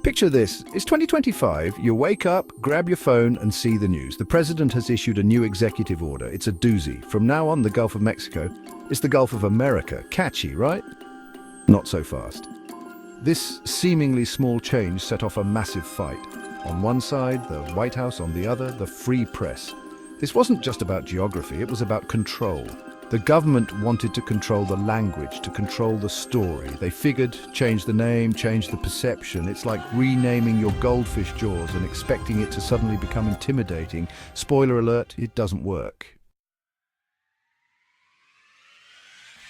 Picture this. It's 2025. You wake up, grab your phone and see the news. The president has issued a new executive order. It's a doozy. From now on, the Gulf of Mexico is the Gulf of America. Catchy, right? Not so fast. This seemingly small change set off a massive fight. On one side, the White House; on the other, the free press. This wasn't just about geography, it was about control. The government wanted to control the language, to control the story. They figured, change the name, change the perception. It's like renaming your goldfish jaws and expecting it to suddenly become intimidating. Spoiler alert, it doesn't work.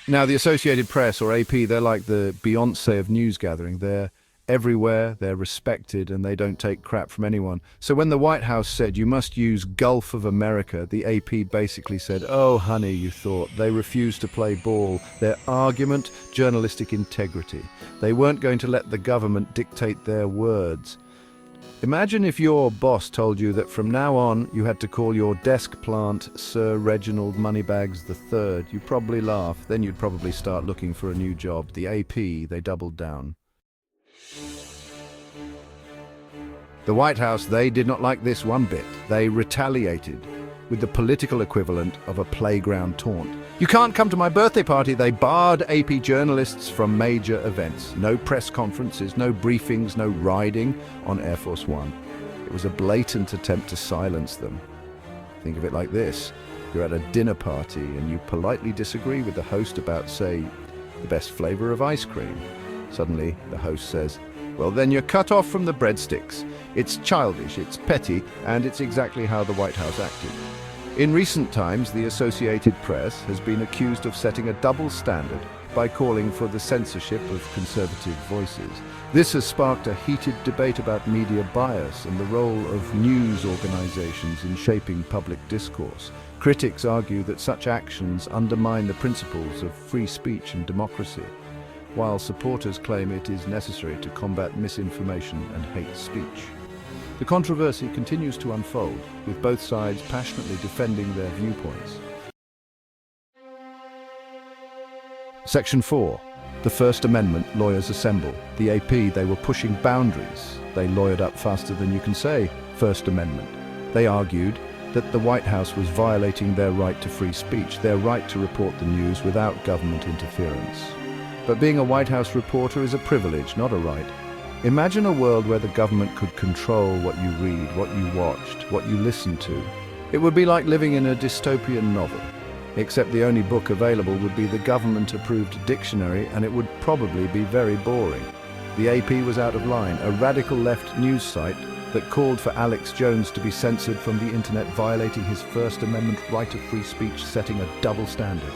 Now, the Associated Press, or AP, they're like the Beyoncé of news gathering. They're everywhere, they're respected, and they don't take crap from anyone. So when the White House said you must use Gulf of America, the AP basically said, oh honey, you thought. They refused to play ball. Their argument, journalistic integrity. They weren't going to let the government dictate their words. Imagine if your boss told you that from now on you had to call your desk plant Sir Reginald Moneybags III. You'd probably laugh, then you'd probably start looking for a new job. The AP, they doubled down. The White House, they did not like this one bit. They retaliated with the political equivalent of a playground taunt. You can't come to my birthday party. They barred AP journalists from major events. No press conferences, no briefings, no riding on Air Force One. It was a blatant attempt to silence them. Think of it like this. You're at a dinner party and you politely disagree with the host about, say, the best flavor of ice cream. Suddenly, the host says, well, then you're cut off from the breadsticks. It's childish, it's petty, and it's exactly how the White House acted. In recent times, the Associated Press has been accused of setting a double standard by calling for the censorship of conservative voices. This has sparked a heated debate about media bias and the role of news organizations in shaping public discourse. Critics argue that such actions undermine the principles of free speech and democracy, while supporters claim it is necessary to combat misinformation and hate speech. The controversy continues to unfold, with both sides passionately defending their viewpoints. Section 4. The First Amendment, lawyers assemble. The AP, they were pushing boundaries. They lawyered up faster than you can say. First Amendment. They argued that the White House was violating their right to free speech, their right to report the news without government interference. But being a White House reporter is a privilege, not a right. Imagine a world where the government could control what you read, what you watched, what you listened to. It would be like living in a dystopian novel, except the only book available would be the government-approved dictionary, and it would probably be very boring. The AP was out of line, a radical left news site that called for Alex Jones to be censored from the internet, violating his First Amendment right of free speech, setting a double standard.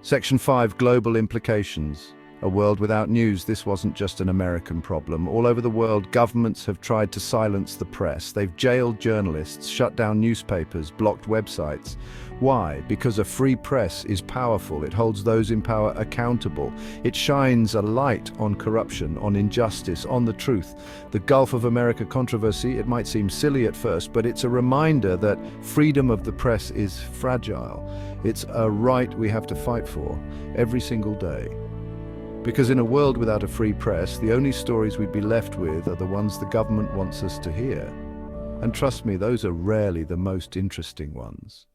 Section 5. Global implications. A world without news. This wasn't just an American problem. All over the world, governments have tried to silence the press. They've jailed journalists, shut down newspapers, blocked websites. Why? Because a free press is powerful. It holds those in power accountable. It shines a light on corruption, on injustice, on the truth. The Gulf of America controversy, it might seem silly at first, but it's a reminder that freedom of the press is fragile. It's a right we have to fight for every single day. Because in a world without a free press, the only stories we'd be left with are the ones the government wants us to hear. And trust me, those are rarely the most interesting ones.